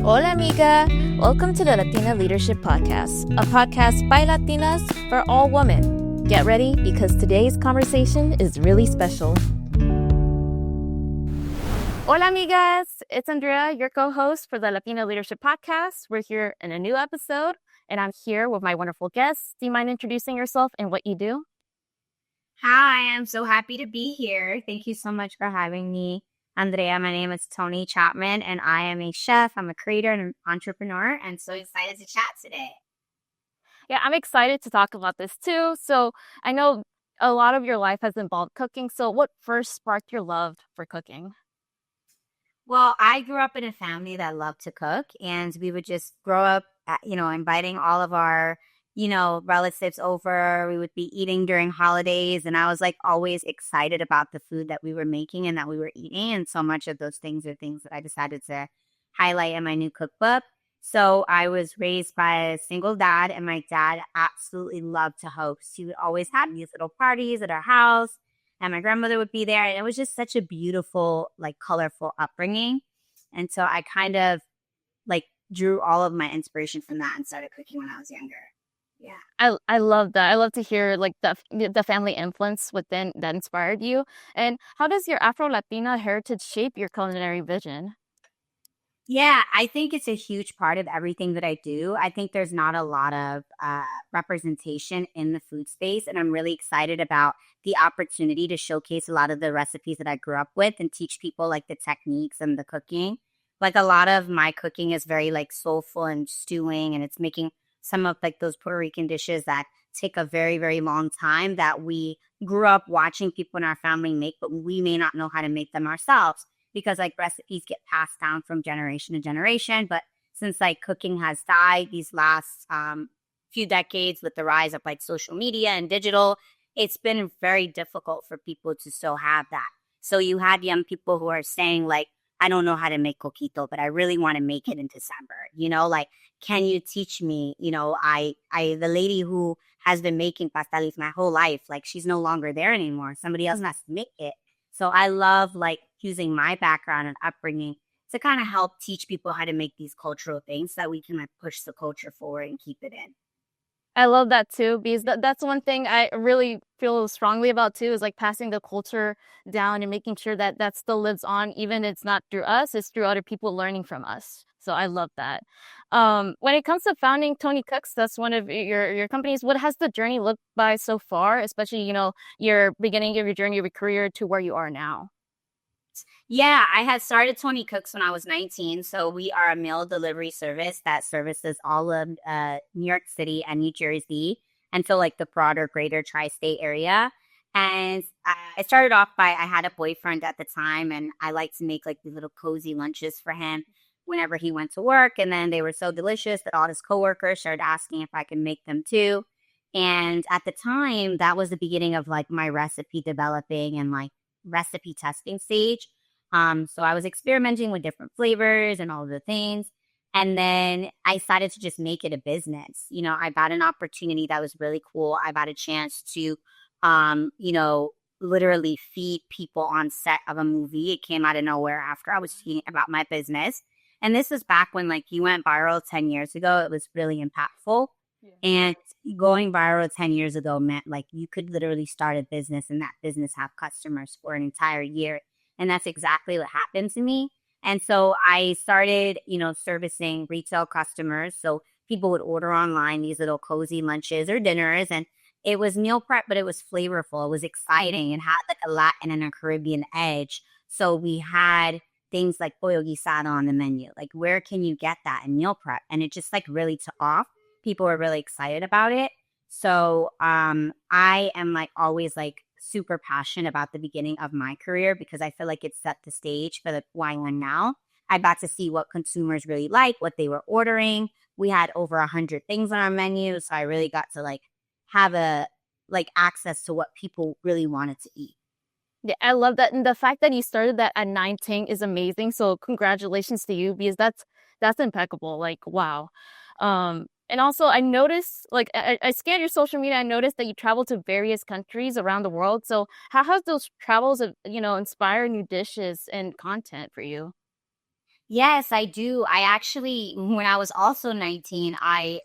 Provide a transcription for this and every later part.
Hola, amiga. Welcome to the Latina Leadership Podcast, a podcast by Latinas for all women. Get ready because today's conversation is really special. Hola, amigas. It's Andrea, your co-host for the Latina Leadership Podcast. We're here in a new episode, and I'm here with my wonderful guests. Do you mind introducing yourself and what you do? Hi, I'm so happy to be here. Thank you so much for having me, Andrea. My name is Toni Chapman, and I am a chef. I'm a creator and an entrepreneur, and so excited to chat today. Yeah, I'm excited to talk about this too. So I know a lot of your life has involved cooking. So what first sparked your love for cooking? Well, I grew up in a family that loved to cook, and we would just grow up, inviting all of our, relatives over. We would be eating during holidays, and I was like always excited about the food that we were making and that we were eating. And so much of those things are things that I decided to highlight in my new cookbook. So I was raised by a single dad, and my dad absolutely loved to host. He would always have these little parties at our house, and my grandmother would be there. And it was just such a beautiful, like colorful upbringing. And so I kind of like drew all of my inspiration from that and started cooking when I was younger. Yeah. I love that. I love to hear like the family influence within that inspired you. And how does your Afro-Latina heritage shape your culinary vision? Yeah, I think it's a huge part of everything that I do. I think there's not a lot of representation in the food space, and I'm really excited about the opportunity to showcase a lot of the recipes that I grew up with and teach people like the techniques and the cooking. Like a lot of my cooking is very like soulful and stewing, and it's making some of like those Puerto Rican dishes that take a very, very long time that we grew up watching people in our family make, but we may not know how to make them ourselves because like recipes get passed down from generation to generation. But since like cooking has died these last few decades with the rise of like social media and digital, it's been very difficult for people to still have that. So you had young people who are saying like, I don't know how to make coquito, but I really want to make it in December. Like, can you teach me? The lady who has been making pasteles my whole life, like she's no longer there anymore. Somebody else has to make it. So I love like using my background and upbringing to kind of help teach people how to make these cultural things so that we can like push the culture forward and keep it in. I love that too, because that's one thing I really feel strongly about too, is like passing the culture down and making sure that that still lives on, even if it's not through us, it's through other people learning from us. So I love that. When it comes to founding Toni Cooks, that's one of your companies. What has the journey looked by so far, especially, your beginning of your journey of your career to where you are now? Yeah, I had started Toni Cooks when I was 19. So we are a meal delivery service that services all of New York City and New Jersey, and so like the broader greater tri-state area. And I started off by I had a boyfriend at the time, and I liked to make like these little cozy lunches for him whenever he went to work. And then they were so delicious that all his coworkers started asking if I could make them too. And at the time, that was the beginning of like my recipe developing and like recipe testing stage. So I was experimenting with different flavors and all of the things. And then I decided to just make it a business. I got an opportunity that was really cool. I got a chance to, literally feed people on set of a movie. It came out of nowhere after I was speaking about my business. And this is back when like you went viral 10 years ago. It was really impactful. Yeah. And going viral 10 years ago meant like you could literally start a business and that business have customers for an entire year. And that's exactly what happened to me. And so I started, servicing retail customers. So people would order online these little cozy lunches or dinners. And it was meal prep, but it was flavorful. It was exciting. It had like a Latin and a Caribbean edge. So we had things like pollo guisado on the menu. Like, where can you get that in meal prep? And it just like really took off. People were really excited about it. So I am like always like super passionate about the beginning of my career because I feel like it set the stage for the who I am now. I got to see what consumers really like, what they were ordering. We had over 100 things on our menu. So I really got to like have a like access to what people really wanted to eat. Yeah, I love that. And the fact that you started that at 19 is amazing. So congratulations to you, because that's impeccable. Like, wow. And also I noticed, like I scanned your social media, I noticed that you travel to various countries around the world. So how has those travels, inspired new dishes and content for you? Yes, I do. I actually, when I was also 19,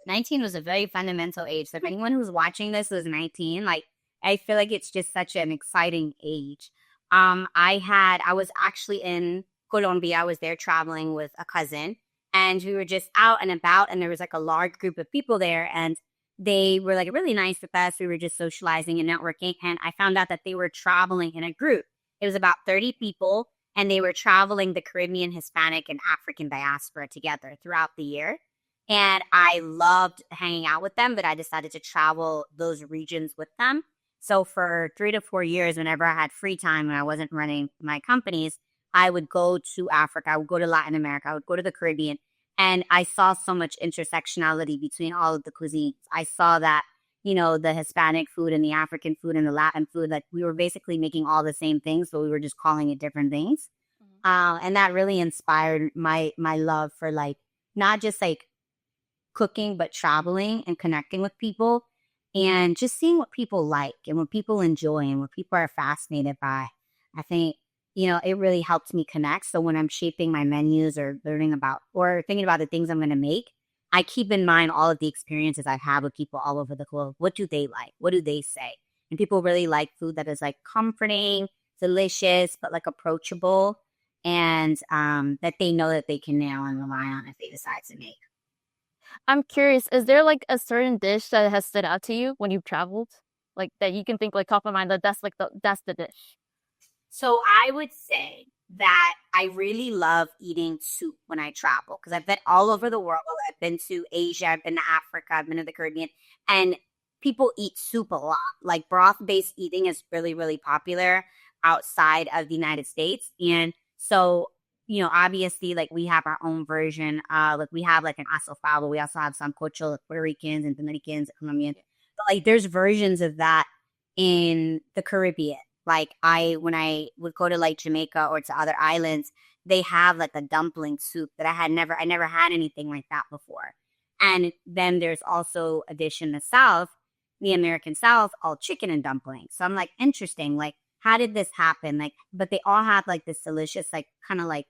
19 was a very fundamental age. So if anyone who's watching this was 19, like, I feel like it's just such an exciting age. I was actually in Colombia. I was there traveling with a cousin, and we were just out and about, and there was like a large group of people there, and they were like really nice with us. We were just socializing and networking, and I found out that they were traveling in a group. It was about 30 people, and they were traveling the Caribbean, Hispanic, and African diaspora together throughout the year. And I loved hanging out with them, but I decided to travel those regions with them. So for 3 to 4 years, whenever I had free time and I wasn't running my companies, I would go to Africa, I would go to Latin America, I would go to the Caribbean. And I saw so much intersectionality between all of the cuisines. I saw that, the Hispanic food and the African food and the Latin food, like we were basically making all the same things, but we were just calling it different things. Mhm. And that really inspired my love for like not just like cooking, but traveling and connecting with people and just seeing what people like and what people enjoy and what people are fascinated by. I think, it really helps me connect. So when I'm shaping my menus or learning about or thinking about the things I'm going to make, I keep in mind all of the experiences I've had with people all over the globe. What do they like? What do they say? And people really like food that is like comforting, delicious, but like approachable, and that they know that they can now and rely on if they decide to make. I'm curious, is there like a certain dish that has stood out to you when you've traveled? Like that you can think like top of mind that that's like that's the dish. So I would say that I really love eating soup when I travel because I've been all over the world. I've been to Asia, I've been to Africa, I've been to the Caribbean, and people eat soup a lot. Like broth based eating is really, really popular outside of the United States. And so, obviously, like we have our own version. Like we have like an asofado. We also have sancocho, like Puerto Ricans and Dominicans, Colombians. But like there's versions of that in the Caribbean. Like when I would go to like Jamaica or to other islands, they have like a dumpling soup that I never had anything like that before. And then there's also a dish in the South, the American South, all chicken and dumplings. So I'm like, interesting. Like, how did this happen? Like, but they all have like this delicious, like kind of like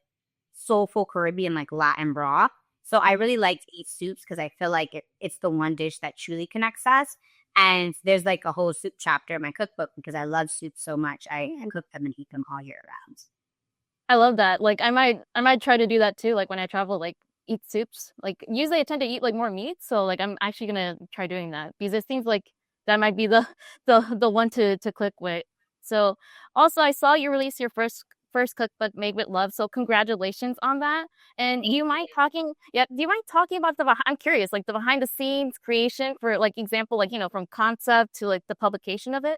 soulful Caribbean, like Latin broth. So I really like to eat soups because I feel like it's the one dish that truly connects us. And there's like a whole soup chapter in my cookbook because I love soup so much. I cook them and eat them all year round. I love that. Like I might try to do that too. Like when I travel, like eat soups. Like usually I tend to eat like more meat, so like I'm actually gonna try doing that because it seems like that might be the the one to click with. So also I saw you release your first cookbook made with love. So congratulations on that. And do Thank you mind you. talking? Yeah, do you mind talking about I'm curious, like the behind the scenes creation for like example, like from concept to like the publication of it.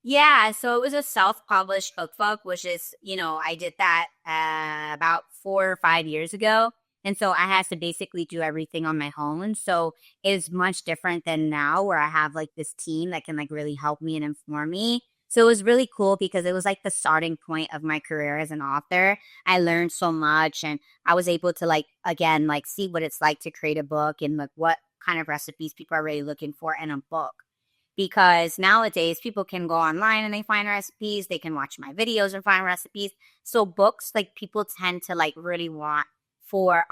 Yeah, so it was a self-published cookbook, which is, I did that about 4 or 5 years ago. And so I had to basically do everything on my own. So it's much different than now where I have like this team that can like really help me and inform me. So it was really cool because it was like the starting point of my career as an author. I learned so much and I was able to like, again, like see what it's like to create a book and like what kind of recipes people are really looking for in a book because nowadays people can go online and they find recipes, they can watch my videos and find recipes. So books like people tend to like really want for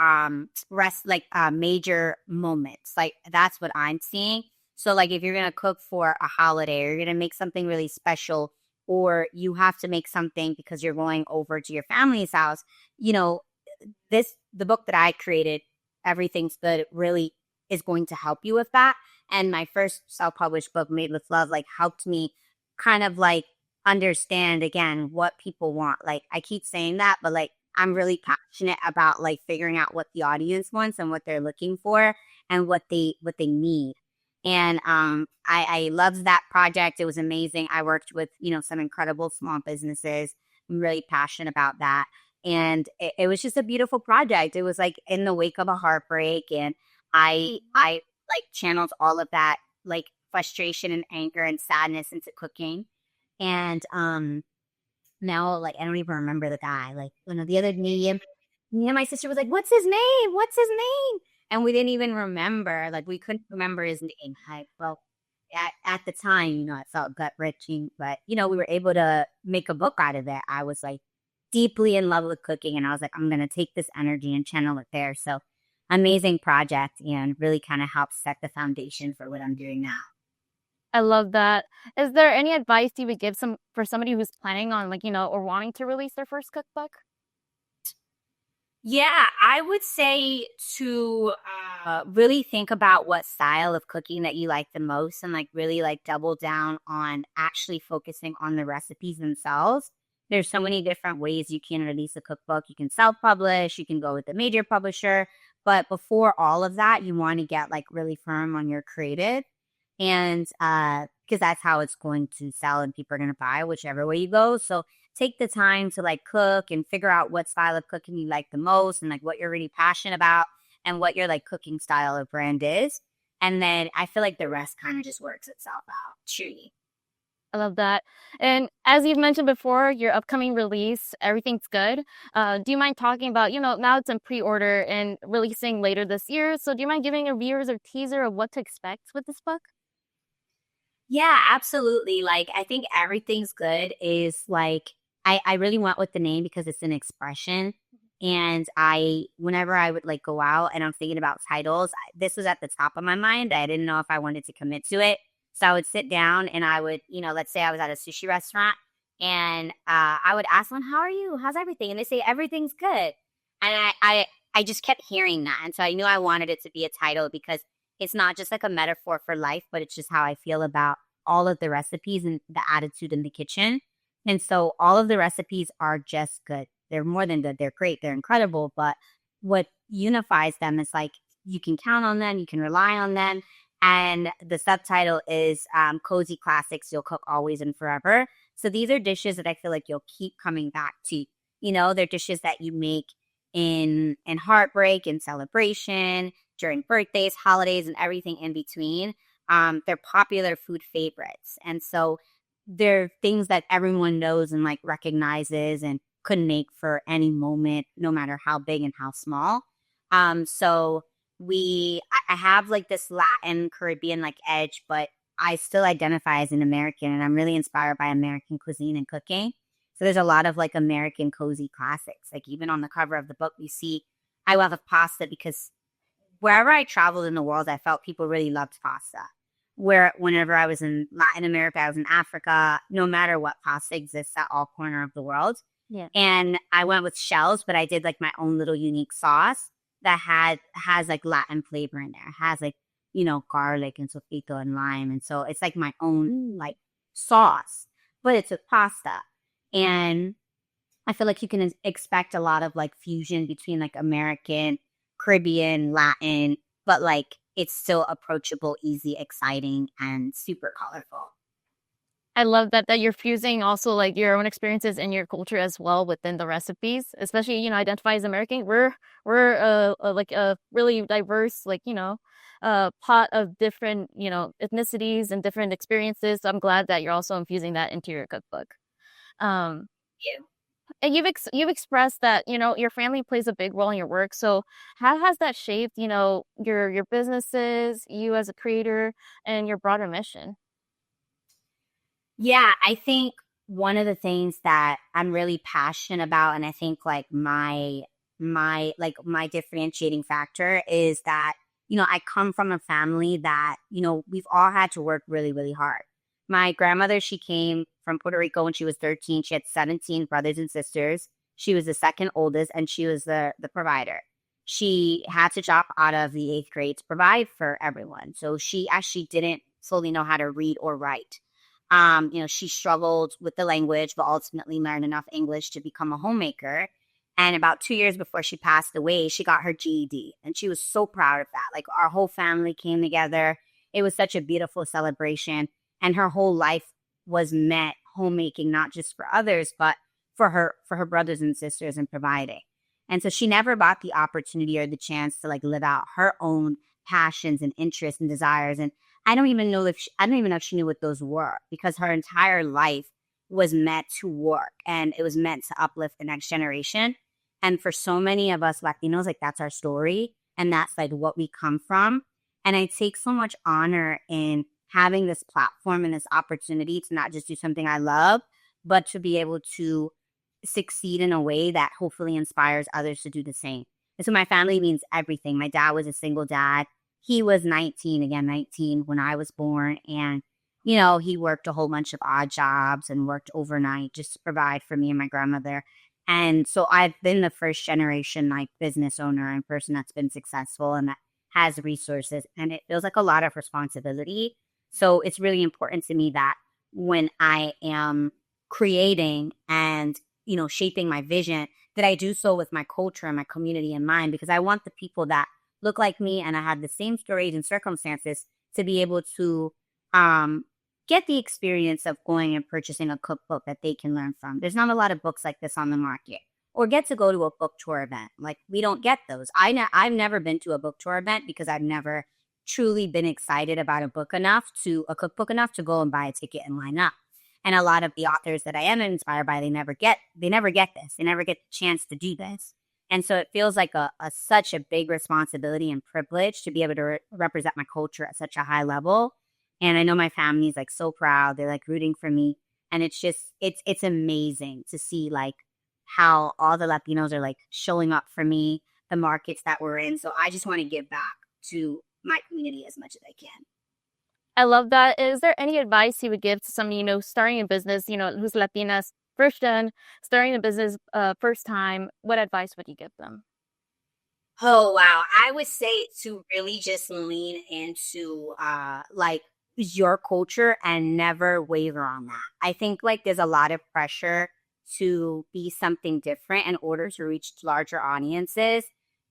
major moments. Like that's what I'm seeing. So like if you're going to cook for a holiday or you're going to make something really special or you have to make something because you're going over to your family's house, you know, the book that I created, Everything's Good, really is going to help you with that. And my first self-published book, Made with Love, like helped me kind of like understand again what people want. Like I keep saying that, but like I'm really passionate about like figuring out what the audience wants and what they're looking for and what they need. And I loved that project. It was amazing. I worked with, some incredible small businesses. I'm really passionate about that. And it was just a beautiful project. It was like in the wake of a heartbreak and I like channeled all of that like frustration and anger and sadness into cooking. And now like I don't even remember the guy. Like the other day, me and my sister was like, "What's his name? What's his name?" And we didn't even remember. Like we couldn't remember his name. Well, at the time, it felt gut wrenching, but we were able to make a book out of it. I was like deeply in love with cooking. And I was like, I'm going to take this energy and channel it there. So amazing project and really kind of helps set the foundation for what I'm doing now. I love that. Is there any advice you would give some for somebody who's planning on like, or wanting to release their first cookbook? Yeah, I would say to really think about what style of cooking that you like the most and like really like double down on actually focusing on the recipes themselves. There's so many different ways you can release a cookbook. You can self-publish, you can go with a major publisher, but before all of that, you want to get like really firm on your creative and because that's how it's going to sell and people are going to buy whichever way you go. So take the time to like cook and figure out what style of cooking you like the most and like what you're really passionate about and what your like cooking style or brand is. And then I feel like the rest kind of just works itself out. Truly. I love that. And as you've mentioned before, your upcoming release, Everything's Good. Do you mind talking about, now it's in pre-order and releasing later this year. So do you mind giving our viewers a teaser of what to expect with this book? Yeah, absolutely. Like I think everything's good is like I really went with the name because it's an expression. And whenever I would like go out and I'm thinking about titles, this was at the top of my mind. I didn't know if I wanted to commit to it. So I would sit down and I would, let's say I was at a sushi restaurant and I would ask them, how are you? How's everything? And they say, everything's good. And I just kept hearing that. And so I knew I wanted it to be a title because it's not just like a metaphor for life, but it's just how I feel about all of the recipes and the attitude in the kitchen. And so all of the recipes are just good. They're more than good. They're great. They're incredible. But what unifies them is like you can count on them, you can rely on them. And the subtitle is Cozy Classics You'll Cook Always and Forever. So these are dishes that I feel like you'll keep coming back to. They're dishes that you make in heartbreak and celebration, during birthdays, holidays, and everything in between. They're popular food favorites. And so they're things that everyone knows and like recognizes and could make for any moment, no matter how big and how small. So I have like this Latin Caribbean like edge, but I still identify as an American and I'm really inspired by American cuisine and cooking. So there's a lot of like American cozy classics. Like even on the cover of the book, we see I love pasta because wherever I traveled in the world, I felt people really loved pasta. Whenever I was in Latin America, I was in Africa, no matter what, pasta exists at all corner of the world. Yeah. And I went with shells, but I did like my own little unique sauce that has like Latin flavor in there. It has like, garlic and sofrito and lime. And so it's like my own like sauce, but it's a pasta. And I feel like you can expect a lot of like fusion between like American, Caribbean, Latin, but like it's still approachable, easy, exciting, and super colorful. I love that you're fusing also like your own experiences and your culture as well within the recipes, especially, identify as American. We're like a really diverse, like, pot of different, ethnicities and different experiences. So I'm glad that you're also infusing that into your cookbook. Um, You. and you've expressed that, your family plays a big role in your work. So how has that shaped, your businesses, you as a creator, and your broader mission? Yeah, I think one of the things that I'm really passionate about, and I think like my differentiating factor is that, I come from a family that, we've all had to work really, really hard. My grandmother, she came from Puerto Rico when she was 13. She had 17 brothers and sisters. She was the second oldest, and she was the provider. She had to drop out of the eighth grade to provide for everyone. So she actually didn't fully know how to read or write. She struggled with the language, but ultimately learned enough English to become a homemaker. And about 2 years before she passed away, she got her GED. And she was so proud of that. Like our whole family came together. It was such a beautiful celebration. And her whole life was met homemaking, not just for others, but for her brothers and sisters and providing. And so she never got the opportunity or the chance to like live out her own passions and interests and desires. And I don't even know if she knew what those were because her entire life was meant to work and it was meant to uplift the next generation. And for so many of us Latinos, like that's our story and that's like what we come from. And I take so much honor in having this platform and this opportunity to not just do something I love, but to be able to succeed in a way that hopefully inspires others to do the same. And so my family means everything. My dad was a single dad. He was 19, again, 19 when I was born. And, he worked a whole bunch of odd jobs and worked overnight just to provide for me and my grandmother. And so I've been the first generation like business owner and person that's been successful and that has resources. And it feels like a lot of responsibility. So it's really important to me that when I am creating and, shaping my vision, that I do so with my culture and my community in mind, because I want the people that look like me and I have the same stories and circumstances to be able to get the experience of going and purchasing a cookbook that they can learn from. There's not a lot of books like this on the market. Or get to go to a book tour event. Like, we don't get those. I've never been to a book tour event because I've never truly been excited about a cookbook enough to go and buy a ticket and line up. And a lot of the authors that I am inspired by, they never get this. They never get the chance to do this. And so it feels like such a big responsibility and privilege to be able to represent my culture at such a high level. And I know my family's like so proud. They're like rooting for me. And it's just, it's amazing to see like how all the Latinos are like showing up for me, the markets that we're in. So I just want to give back to my community as much as I can. I love that. Is there any advice you would give to someone, starting a business, who's Latinas, first gen, starting a business first time? What advice would you give them? Oh, wow. I would say to really just lean into like your culture and never waver on that. I think like there's a lot of pressure to be something different in order to reach larger audiences.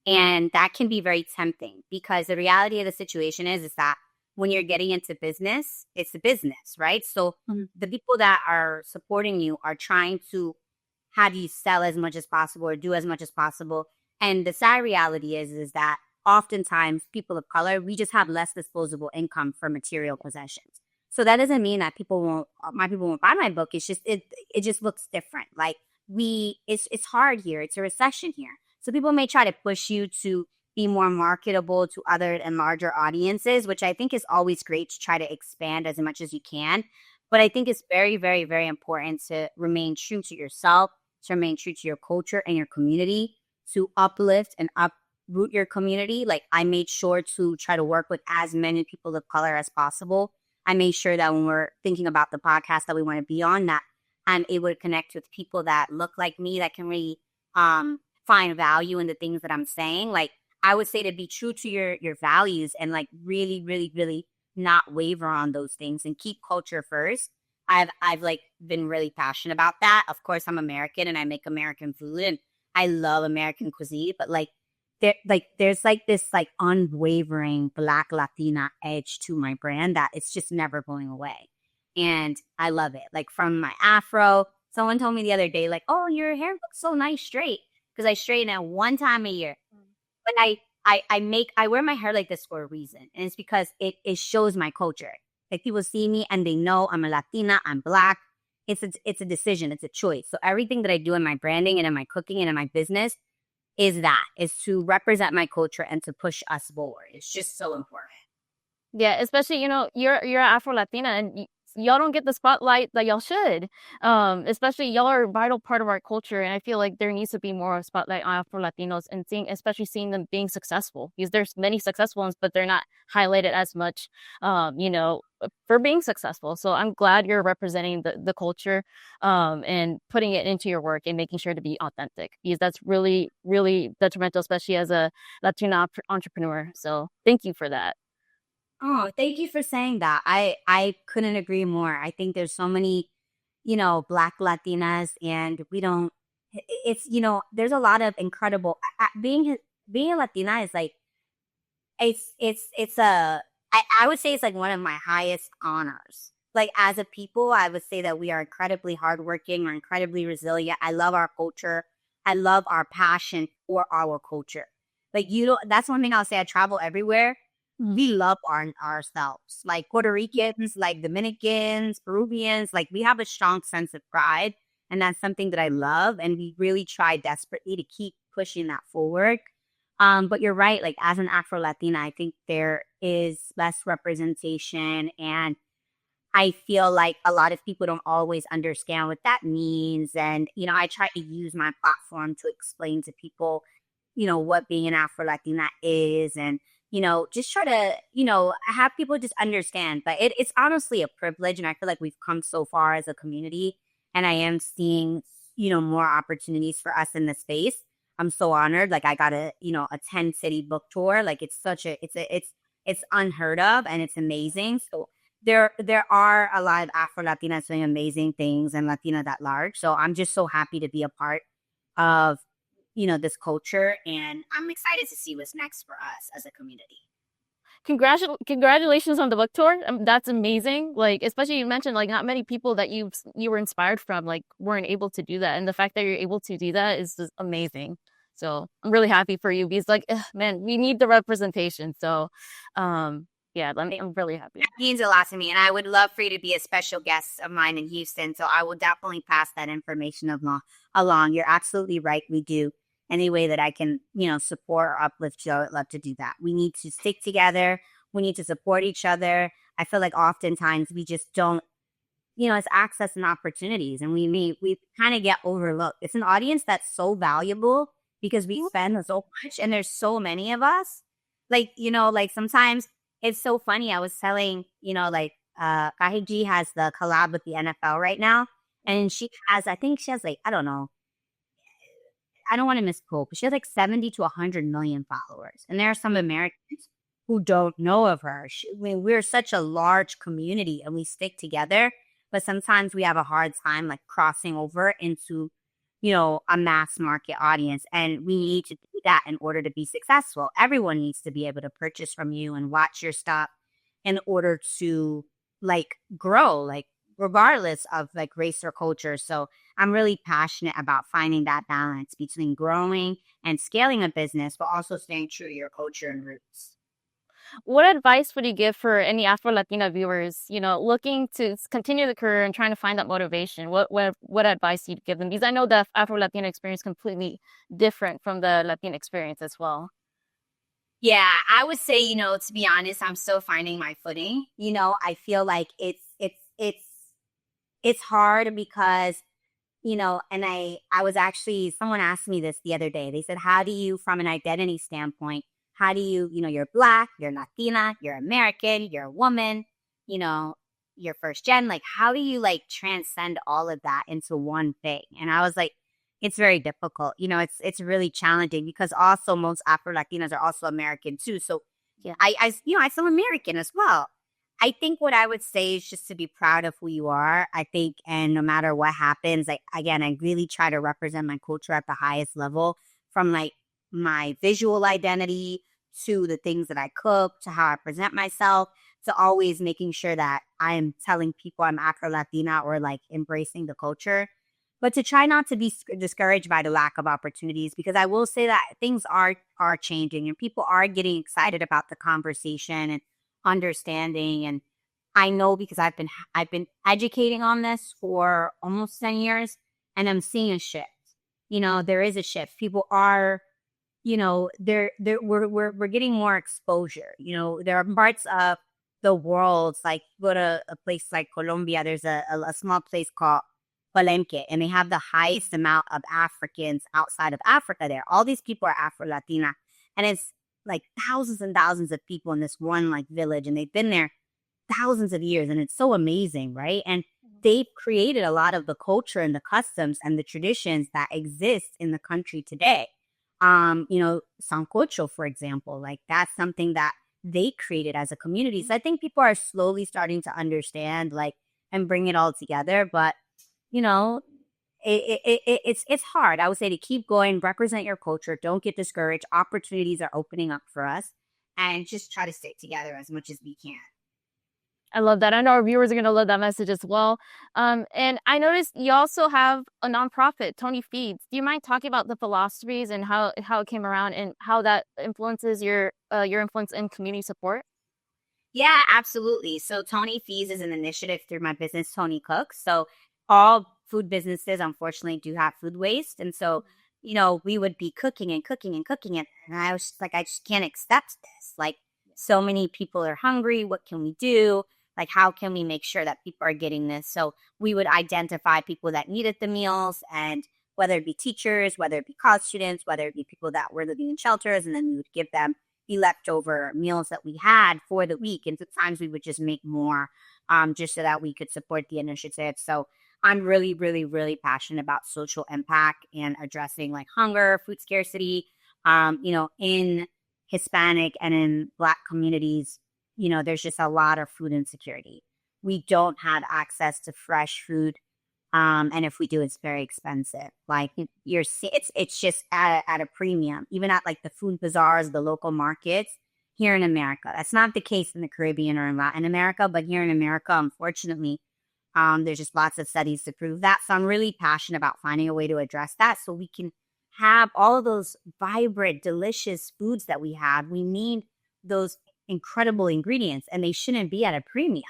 And that can be very tempting because the reality of the situation is that when you're getting into business, it's a business, right? So the people that are supporting you are trying to have you sell as much as possible or do as much as possible. And the sad reality is that oftentimes people of color, we just have less disposable income for material possessions. So that doesn't mean that my people won't buy my book. It's just, it just looks different. Like it's hard here. It's a recession here. So people may try to push you to be more marketable to other and larger audiences, which I think is always great to try to expand as much as you can. But I think it's very, very, very important to remain true to yourself, to remain true to your culture and your community, to uplift and uproot your community. Like I made sure to try to work with as many people of color as possible. I made sure that when we're thinking about the podcast that we want to be on, that I'm able to connect with people that look like me, that can really find value in the things that I'm saying. Like I would say to be true to your values and like really, really, really not waver on those things and keep culture first. I've like been really passionate about that. Of course, I'm American and I make American food and I love American cuisine, but there's this like unwavering Black Latina edge to my brand that it's just never going away. And I love it. Like from my afro, someone told me the other day, like, oh, your hair looks so nice straight. Because I straighten it one time a year. But I wear my hair like this for a reason. And it's because it shows my culture. Like people see me and they know I'm a Latina, I'm Black. It's a decision, it's a choice. So everything that I do in my branding and in my cooking and in my business is to represent my culture and to push us forward. It's just so important. Yeah, especially, you're Afro-Latina and y'all don't get the spotlight that y'all should. Especially y'all are a vital part of our culture. And I feel like there needs to be more spotlight on Afro-Latinos and especially seeing them being successful because there's many successful ones, but they're not highlighted as much, for being successful. So I'm glad you're representing the culture, and putting it into your work and making sure to be authentic because that's really, really detrimental, especially as a Latina entrepreneur. So thank you for that. Oh, thank you for saying that. I couldn't agree more. I think there's so many, Black Latinas, and we don't. It's there's a lot of incredible being a Latina is like it's a I would say it's like one of my highest honors. Like as a people, I would say that we are incredibly hardworking. We're incredibly resilient. I love our culture. I love our passion for our culture. Like that's one thing I'll say. I travel everywhere. We love ourselves. Like Puerto Ricans, like Dominicans, Peruvians, like we have a strong sense of pride. And that's something that I love. And we really try desperately to keep pushing that forward. But you're right. Like as an Afro-Latina, I think there is less representation. And I feel like a lot of people don't always understand what that means. And, I try to use my platform to explain to people, what being an Afro Latina is and, just try to, have people just understand. But it's honestly a privilege. And I feel like we've come so far as a community. And I am seeing, more opportunities for us in the space. I'm so honored. Like I got a 10 city book tour. Like it's unheard of and it's amazing. So there are a lot of Afro Latinas doing amazing things and Latinas at large. So I'm just so happy to be a part of this culture, and I'm excited to see what's next for us as a community. Congratulations on the book tour. That's amazing. Like, especially you mentioned like not many people that you were inspired from like weren't able to do that, and the fact that you're able to do that is just amazing. So I'm really happy for you because like, man, we need the representation. So, yeah, I'm really happy. That means a lot to me, and I would love for you to be a special guest of mine in Houston. So I will definitely pass that information along. You're absolutely right. We do any way that I can, support or uplift you. I would love to do that. We need to stick together. We need to support each other. I feel like oftentimes we just don't, it's access and opportunities, and we kind of get overlooked. It's an audience that's so valuable because we spend so much, and there's so many of us. Like like sometimes it's so funny. I was telling Kahig G has the collab with the NFL right now, and I think she has like I don't know, I don't want to misquote, but she has like 70 to 100 million followers, and there are some Americans who don't know of her. I mean, we're such a large community, and we stick together but sometimes we have a hard time like crossing over into, a mass market audience. And we need to do that in order to be successful. Everyone needs to be able to purchase from you and watch your stuff in order to like grow, like regardless of like race or culture. So I'm really passionate about finding that balance between growing and scaling a business, but also staying true to your culture and roots. What advice would you give for any Afro-Latina viewers, looking to continue the career and trying to find that motivation? What advice you'd give them? Because I know the Afro-Latina experience is completely different from the Latin experience as well. Yeah, I would say, to be honest, I'm still finding my footing. I feel like it's hard because, and I was actually someone asked me this the other day. They said, "How do you from an identity standpoint, how do you, you're black, you're Latina, you're American, you're a woman, you know, you're first gen, like how do you like transcend all of that into one thing?" And I was like, it's very difficult. It's really challenging because also most Afro Latinas are also American too. So Yeah. I'm still American as well. I think what I would say is just to be proud of who you are. I think, and no matter what happens, like again, I really try to represent my culture at the highest level, from like my visual identity to the things that I cook to how I present myself to always making sure that I'm telling people I'm Afro Latina or like embracing the culture, but to try not to be discouraged by the lack of opportunities, because I will say that things are changing and people are getting excited about the conversation and understanding. And I know because I've been educating on this for almost 10 years, and I'm seeing a shift. There is a shift. People are, we're getting more exposure. There are parts of the world, like go to a place like Colombia, there's a small place called Palenque, and they have the highest amount of Africans outside of Africa there. All these people are Afro Latina, and it's like thousands and thousands of people in this one like village, and they've been there thousands of years, and it's so amazing, right? And they've created a lot of the culture and the customs and the traditions that exist in the country today. Sancocho, for example, like that's something that they created as a community. So I think people are slowly starting to understand, like, and bring it all together. But you know, it's hard. I would say to keep going, represent your culture, don't get discouraged. Opportunities are opening up for us, and just try to stick together as much as we can. I love that. I know our viewers are going to love that message as well. And I noticed you also have a nonprofit, Tony Feeds. Do you mind talking about the philosophies and how it came around and how that influences your influence in community support? Yeah, absolutely. So Tony Fees is an initiative through my business, Tony Cooks. So all food businesses, unfortunately, do have food waste. And so, we would be cooking and cooking and cooking it. And I was just like, I just can't accept this. Like, so many people are hungry. What can we do? Like, how can we make sure that people are getting this? So we would identify people that needed the meals, and whether it be teachers, whether it be college students, whether it be people that were living in shelters, and then we would give them the leftover meals that we had for the week. And sometimes we would just make more, just so that we could support the initiative. So I'm really, really, really passionate about social impact and addressing like hunger, food scarcity, in Hispanic and in Black communities. There's just a lot of food insecurity. We don't have access to fresh food. And if we do, it's very expensive. Like it's just at a premium, even at like the food bazaars, the local markets here in America. That's not the case in the Caribbean or in Latin America, but here in America, unfortunately, there's just lots of studies to prove that. So I'm really passionate about finding a way to address that so we can have all of those vibrant, delicious foods that we have. We need those incredible ingredients, and they shouldn't be at a premium.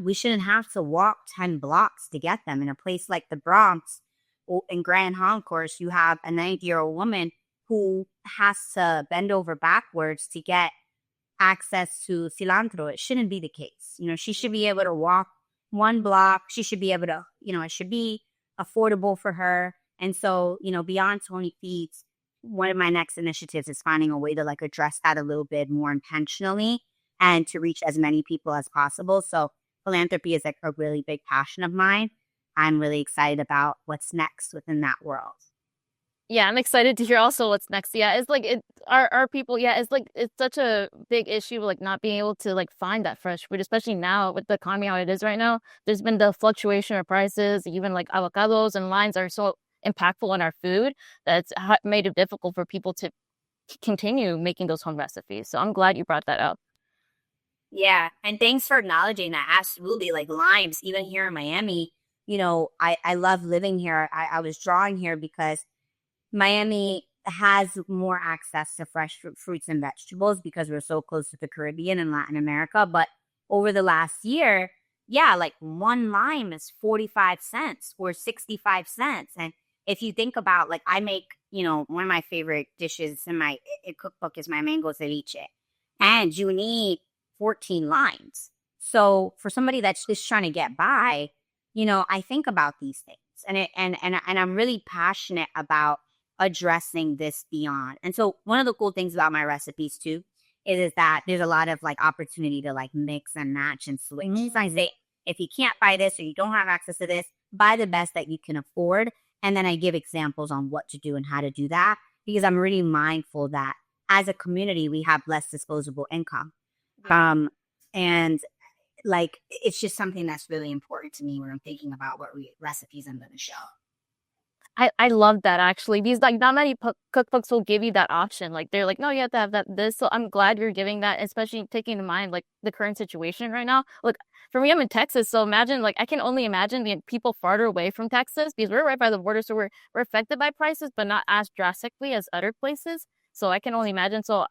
We shouldn't have to walk 10 blocks to get them. In a place like the Bronx or in Grand Concourse, you have a 90-year-old woman who has to bend over backwards to get access to cilantro. It shouldn't be the case. She should be able to walk one block. She should be able to, it should be affordable for her. And so, beyond Toni Feeds, one of my next initiatives is finding a way to like address that a little bit more intentionally and to reach as many people as possible. So philanthropy is like a really big passion of mine. I'm really excited about what's next within that world. Yeah, I'm excited to hear also what's next. Yeah, it's like our people, yeah, it's like it's such a big issue like not being able to like find that fresh food, especially now with the economy how it is right now. There's been the fluctuation of prices, even like avocados and limes are so impactful on our food that it's made it difficult for people to continue making those home recipes. So I'm glad you brought that up. Yeah. And thanks for acknowledging that. Absolutely. Like limes, even here in Miami, I love living here. I was drawing here because Miami has more access to fresh fruits and vegetables because we're so close to the Caribbean and Latin America. But over the last year, yeah, like one lime is 45 cents or 65 cents. And if you think about like I make, one of my favorite dishes in my cookbook is my mango ceviche. And you need 14 limes. So for somebody that's just trying to get by, I think about these things. And I'm really passionate about addressing this beyond. And so one of the cool things about my recipes too is that there's a lot of like opportunity to like mix and match and switch. So I say, if you can't buy this or you don't have access to this, buy the best that you can afford. And then I give examples on what to do and how to do that because I'm really mindful that as a community, we have less disposable income. And like, it's just something that's really important to me when I'm thinking about what recipes I'm going to show. I love that actually because like not many cookbooks will give you that option. Like they're like, no, you have to have this. So I'm glad you're giving that, especially taking in mind like the current situation right now. Look, for me, I'm in Texas, so imagine like I can only imagine the people farther away from Texas because we're right by the border, so we're affected by prices, but not as drastically as other places. So I can only imagine. So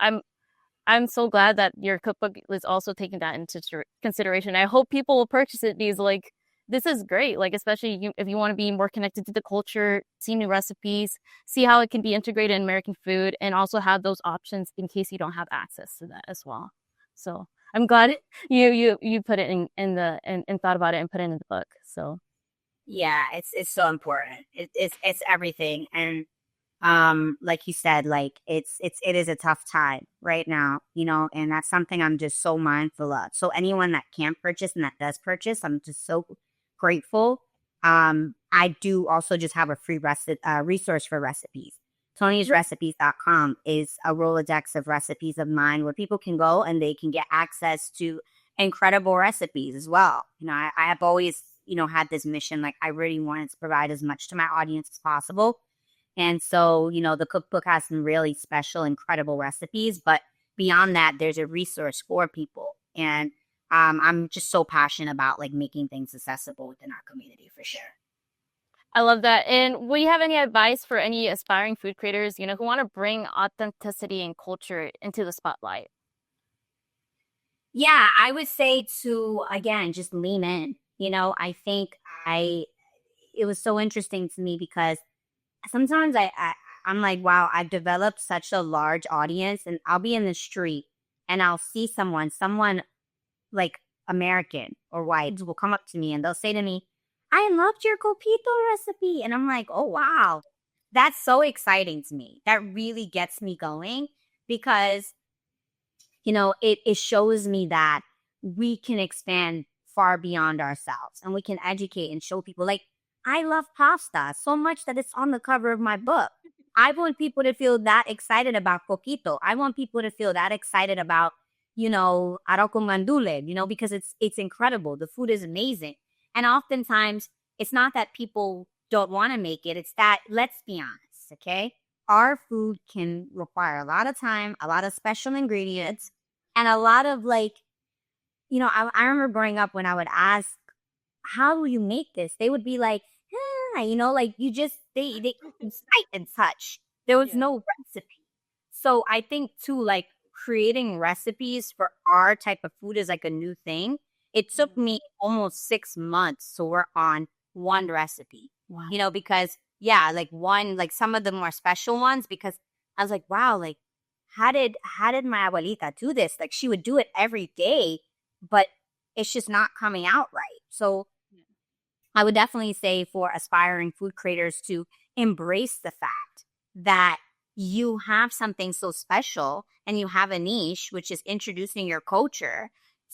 I'm so glad that your cookbook is also taking that into consideration. I hope people will purchase it because like this is great. Like especially if you want to be more connected to the culture, see new recipes, see how it can be integrated in American food, and also have those options in case you don't have access to that as well. So I'm glad you put it and thought about it and put it in the book. So yeah, it's so important. It's everything. And like you said, like it is a tough time right now, and that's something I'm just so mindful of. So anyone that can't purchase and that does purchase, I'm just so grateful. I do also just have a free resource for recipes. Tony'sRecipes.com is a Rolodex of recipes of mine where people can go and they can get access to incredible recipes as well. I have always, had this mission, like I really wanted to provide as much to my audience as possible. And so, the cookbook has some really special, incredible recipes. But beyond that, there's a resource for people. And I'm just so passionate about like making things accessible within our community for sure. I love that. And would you have any advice for any aspiring food creators, who want to bring authenticity and culture into the spotlight? Yeah, I would say to, again, just lean in. I think it was so interesting to me because sometimes I'm like, wow, I've developed such a large audience and I'll be in the street and I'll see someone like American or whites will come up to me and they'll say to me, I loved your copito recipe. And I'm like, oh, wow. That's so exciting to me. That really gets me going because, it shows me that we can expand far beyond ourselves and we can educate and show people. Like, I love pasta so much that it's on the cover of my book. I want people to feel that excited about coquito. I want people to feel that excited about, arroz con mandule, because it's incredible. The food is amazing. And oftentimes it's not that people don't want to make it. It's that, let's be honest, okay? Our food can require a lot of time, a lot of special ingredients, and a lot of I remember growing up when I would ask, how will you make this? They would be like, like you just, they sight and touch. There was Yeah. no recipe. So I think too, like creating recipes for our type of food is like a new thing. It took Mhm. me almost 6 months to work on one recipe, Wow. because yeah, like some of the more special ones, because I was like, wow, like how did my abuelita do this? Like she would do it every day, but it's just not coming out right. So Yeah. I would definitely say for aspiring food creators to embrace the fact that you have something so special and you have a niche, which is introducing your culture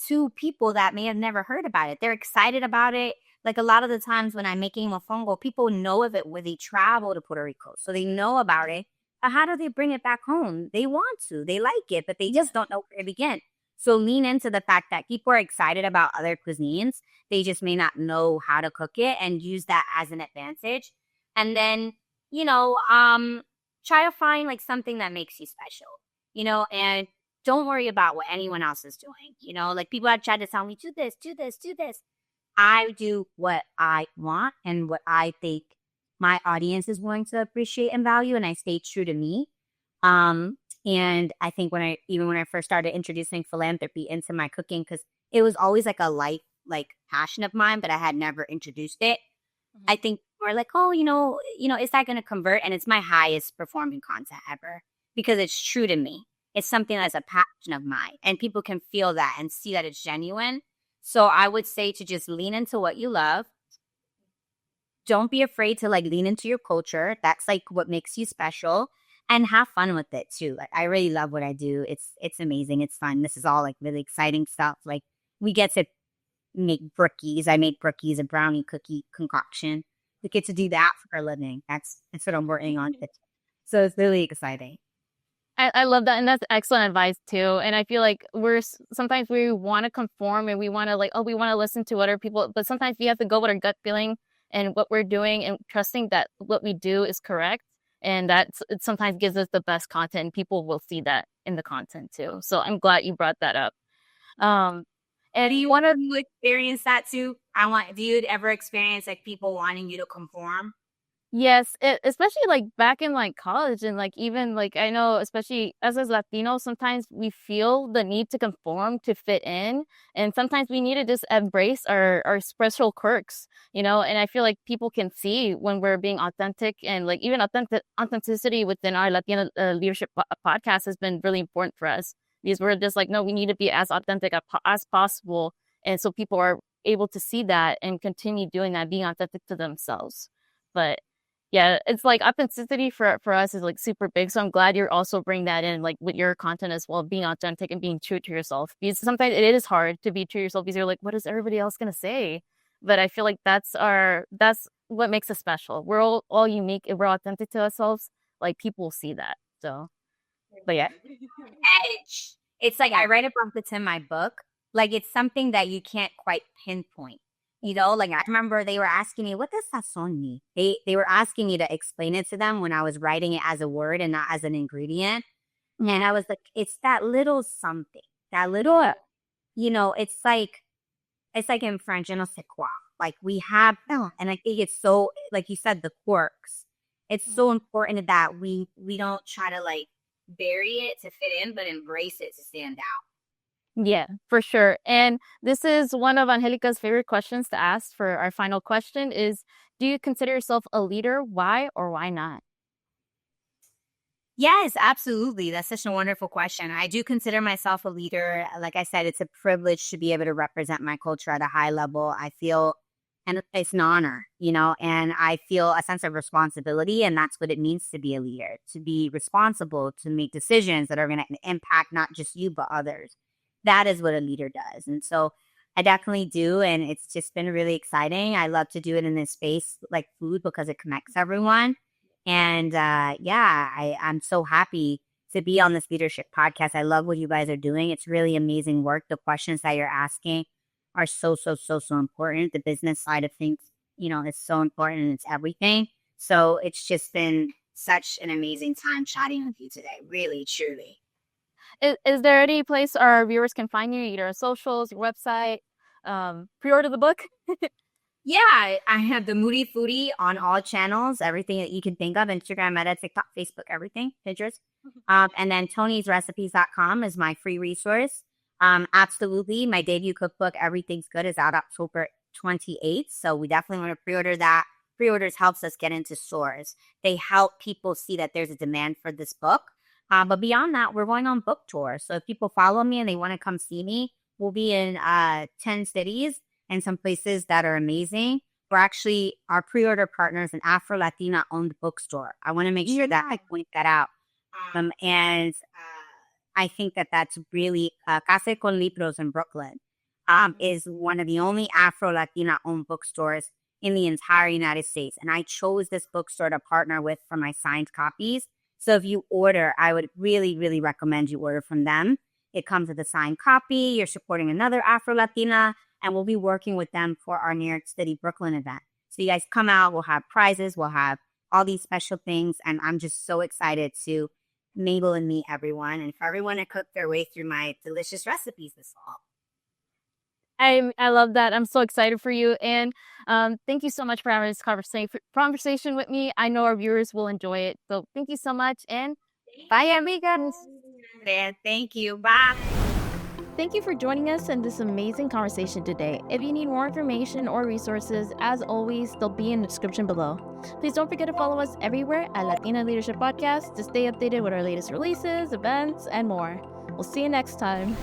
to people that may have never heard about it. They're excited about it. Like a lot of the times when I'm making mofongo, people know of it when they travel to Puerto Rico. So they know about it. But how do they bring it back home? They want to, they like it, but they just don't know where to begin. So lean into the fact that people are excited about other cuisines. They just may not know how to cook it and use that as an advantage. And then, you know, um, try to find like something that makes you special, and don't worry about what anyone else is doing. Like people have tried to tell me, do this, do this, do this. I do what I want and what I think my audience is going to appreciate and value, and I stay true to me. And I think when I first started introducing philanthropy into my cooking, because it was always like a life like passion of mine, but I had never introduced it. I Mhm. think we're like, oh, is that going to convert? And it's my highest performing content ever because it's true to me. It's something that's a passion of mine, and people can feel that and see that it's genuine. So I would say to just lean into what you love. Don't be afraid to like lean into your culture. That's like what makes you special, and have fun with it too. Like I really love what I do. It's amazing. It's fun. This is all like really exciting stuff. Like we get to make brookies. I made brookies, a brownie cookie concoction. We get to do that for a living. That's what I'm working on. So it's really exciting. I love that, and that's excellent advice too. And I feel like sometimes we want to conform and we want to like, oh, we want to listen to other people, but sometimes we have to go with our gut feeling and what we're doing and trusting that what we do is correct. And it sometimes gives us the best content, and people will see that in the content too. So I'm glad you brought that up. Um, Do and you one of you experience that too? Do you ever experience like people wanting you to conform? Yes, especially like back in like college and like even like I know especially as Latinos sometimes we feel the need to conform to fit in, and sometimes we need to just embrace our special quirks, and I feel like people can see when we're being authentic, and like even authenticity within our Latino leadership podcast has been really important for us because we're just like, no, we need to be as authentic as possible, and so people are able to see that and continue doing that, being authentic to themselves. But yeah, it's like authenticity for us is like super big. So I'm glad you're also bringing that in like with your content as well, being authentic and being true to yourself. Because sometimes it is hard to be true to yourself because you're like, what is everybody else gonna say? But I feel like that's what makes us special. We're all unique. If we're authentic to ourselves, like people will see that. So, but yeah. Edge. It's like I write about this in my book. Like it's something that you can't quite pinpoint. Like I remember they were asking me, what does sazon mean? They were asking me to explain it to them when I was writing it as a word and not as an ingredient. And I was like, it's that little something. That little, it's like in French, je ne sais quoi. Like we have, and I think it's so, like you said, the quirks. It's so important that we don't try to like bury it to fit in, but embrace it to stand out. Yeah, for sure. And this is one of Angelica's favorite questions to ask for our final question is, do you consider yourself a leader? Why or why not? Yes, absolutely. That's such a wonderful question. I do consider myself a leader. Like I said, it's a privilege to be able to represent my culture at a high level. I feel, and it's an honor, and I feel a sense of responsibility. And that's what it means to be a leader, to be responsible, to make decisions that are going to impact not just you, but others. That is what a leader does. And so I definitely do. And it's just been really exciting. I love to do it in this space like food because it connects everyone. And yeah, I'm so happy to be on this leadership podcast. I love what you guys are doing. It's really amazing work. The questions that you're asking are so, so, so, so important. The business side of things, is so important and it's everything. So it's just been such an amazing time chatting with you today. Really, truly. Is there any place our viewers can find you, either on socials, your website, pre-order the book? Yeah, I have the Moody Foodie on all channels, everything that you can think of, Instagram, Meta, TikTok, Facebook, everything, Pinterest. And then Tony'sRecipes.com is my free resource. Absolutely. My debut cookbook, Everything's Good, is out October 28th. So we definitely want to pre-order that. Pre-orders helps us get into stores. They help people see that there's a demand for this book. But beyond that, we're going on book tour. So if people follow me and they want to come see me, we'll be in 10 cities and some places that are amazing. We're actually, our pre-order partners, an Afro-Latina owned bookstore. I want to make sure that I point that out. And I think that that's really, Casa con Libros in Brooklyn is one of the only Afro-Latina owned bookstores in the entire United States. And I chose this bookstore to partner with for my signed copies. So if you order, I would really, really recommend you order from them. It comes with a signed copy. You're supporting another Afro-Latina, and we'll be working with them for our New York City, Brooklyn event. So you guys come out, we'll have prizes, we'll have all these special things, and I'm just so excited to mingle and meet everyone and for everyone to cook their way through my delicious recipes this fall. I love that. I'm so excited for you. And thank you so much for having this conversation with me. I know our viewers will enjoy it. So thank you so much. And bye, amigas. Thank you. Bye. Thank you for joining us in this amazing conversation today. If you need more information or resources, as always, they'll be in the description below. Please don't forget to follow us everywhere at Latina Leadership Podcast to stay updated with our latest releases, events, and more. We'll see you next time.